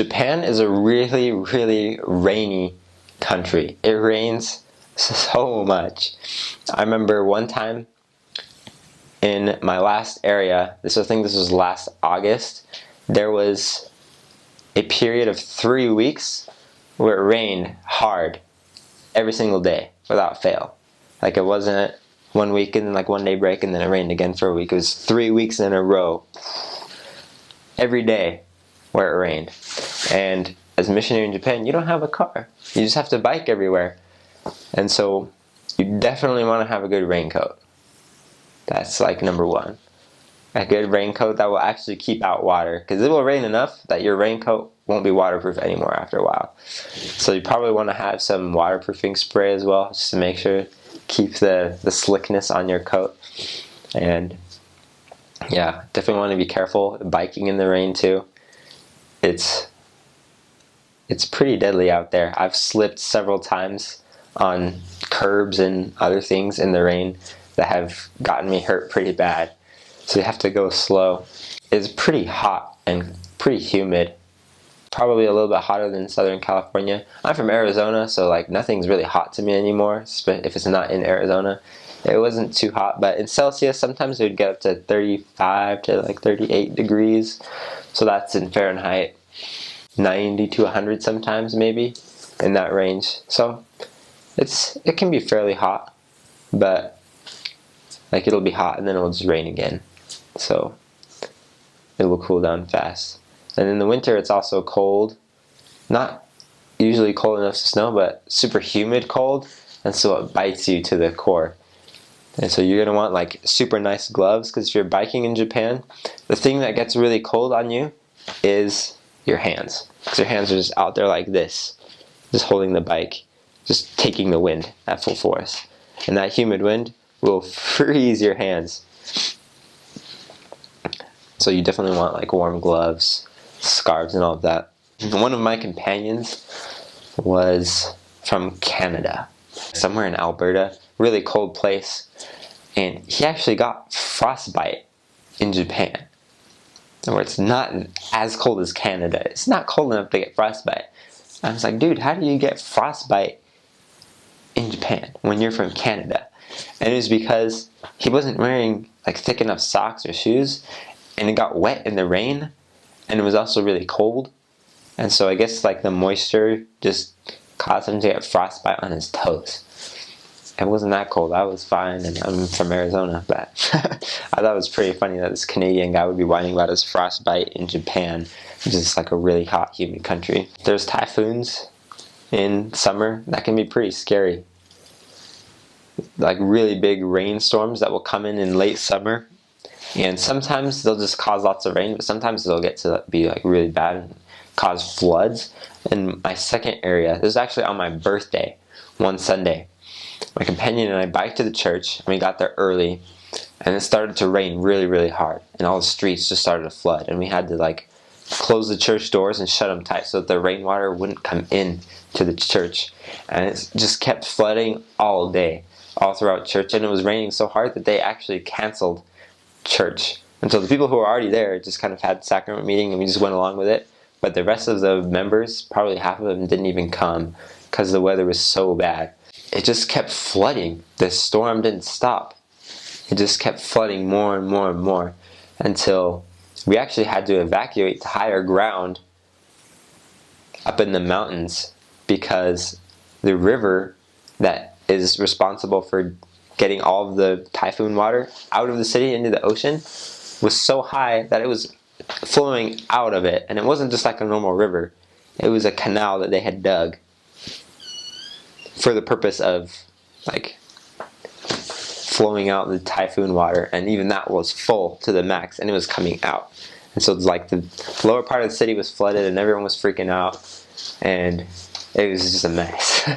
Japan is a really, really rainy country. It rains so much. I remember one time in my last area, I think this was last August, there was a period of 3 weeks where it rained hard every single day without fail. Like, it wasn't 1 week and then like 1 day break and then it rained again for a week. It was 3 weeks in a row, every day where it rained. And as a missionary in Japan, you don't have a car. You just have to bike everywhere. And so you definitely want to have a good raincoat. That's like number one. A good raincoat that will actually keep out water, because it will rain enough that your raincoat won't be waterproof anymore after a while. So you probably want to have some waterproofing spray as well, just to make sure, keep the slickness on your coat. And yeah, definitely want to be careful biking in the rain too. It's pretty deadly out there. I've slipped several times on curbs and other things in the rain that have gotten me hurt pretty bad. So you have to go slow. It's pretty hot and pretty humid. Probably a little bit hotter than Southern California. I'm from Arizona, so like nothing's really hot to me anymore, if it's not in Arizona. It wasn't too hot, but in Celsius sometimes it would get up to 35 to like 38 degrees. So that's in Fahrenheit, 90 to 100 sometimes, maybe, in that range. So it can be fairly hot, but like it'll be hot and then it'll just rain again. So it will cool down fast. And in the winter it's also cold. Not usually cold enough to snow, but super humid cold, and so it bites you to the core. And so you're gonna want like super nice gloves, because if you're biking in Japan, the thing that gets really cold on you is your hands. Because your hands are just out there like this, just holding the bike, just taking the wind at full force. And that humid wind will freeze your hands. So you definitely want like warm gloves, scarves, and all of that. One of my companions was from Canada, somewhere in Alberta, really cold place, and he actually got frostbite in Japan, where it's not as cold as Canada. It's not cold enough to get frostbite. I was like, dude, how do you get frostbite in Japan when you're from Canada? And it was because he wasn't wearing like thick enough socks or shoes, and it got wet in the rain, and it was also really cold. And so I guess like the moisture just caused him to get frostbite on his toes. It wasn't that cold. I was fine, and I'm from Arizona, but I thought it was pretty funny that this Canadian guy would be whining about his frostbite in Japan, which is like a really hot, humid country. There's typhoons in summer that can be pretty scary. Like really big rainstorms that will come in late summer, and sometimes they'll just cause lots of rain, but sometimes they'll get to be like really bad and cause floods. In my second area, this is actually on my birthday, one Sunday, my companion and I biked to the church, and we got there early, and it started to rain really, really hard, and all the streets just started to flood, and we had to like close the church doors and shut them tight so that the rainwater wouldn't come in to the church. And it just kept flooding all day, all throughout church, and it was raining so hard that they actually canceled church. And so the people who were already there just kind of had sacrament meeting, and we just went along with it. But the rest of the members, probably half of them, didn't even come because the weather was so bad. It just kept flooding. The storm didn't stop. It just kept flooding more and more and more until we actually had to evacuate to higher ground up in the mountains, because the river that is responsible for getting all of the typhoon water out of the city into the ocean was so high that it was flowing out of it. And it wasn't just like a normal river. It was a canal that they had dug for the purpose of like flowing out the typhoon water, and even that was full to the max, and it was coming out. And so it's like the lower part of the city was flooded, and everyone was freaking out, and it was just a mess.